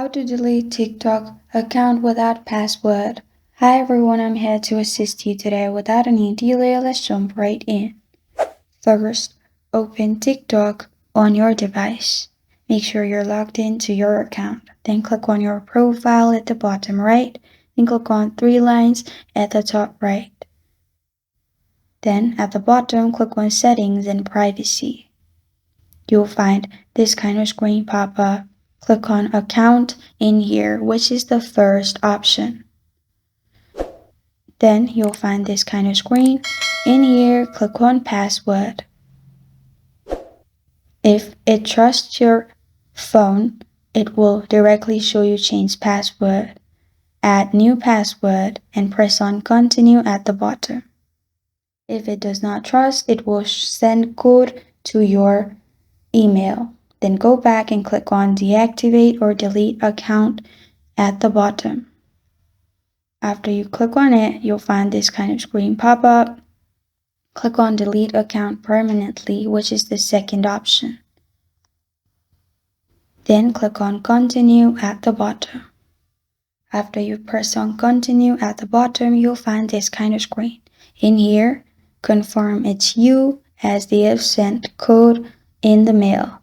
How to delete TikTok account without password. Hi everyone, I'm here to assist you today. Without any delay, let's jump right in. First, open TikTok on your device. Make sure you're logged into your account. Then click on your profile at the bottom right. Then click on three lines at the top right. Then at the bottom, click on Settings and Privacy. You'll find this kind of screen pop up. Click on Account in here, which is the first option. Then you'll find this kind of screen. In here, click on Password. If it trusts your phone, it will directly show you change password. Add new password and press on Continue at the bottom. If it does not trust, it will send code to your email. Then go back and click on Deactivate or Delete Account at the bottom. After you click on it, you'll find this kind of screen pop up. Click on Delete Account Permanently, which is the second option. Then click on Continue at the bottom. After you press on Continue at the bottom, you'll find this kind of screen. In here, confirm it's you as they have sent code in the mail.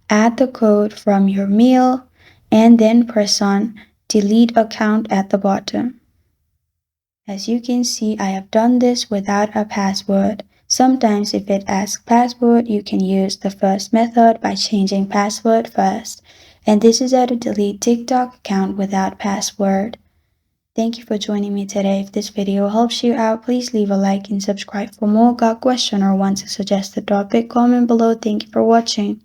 Add the code from your mail and then press on Delete Account at the bottom. As you can see, I have done this without a password. Sometimes if it asks password, you can use the first method by changing password first. And this is how to delete TikTok account without password. Thank you for joining me today. If this video helps you out, please leave a like and subscribe for more. Got a question or want to suggest a topic? Comment below. Thank you for watching.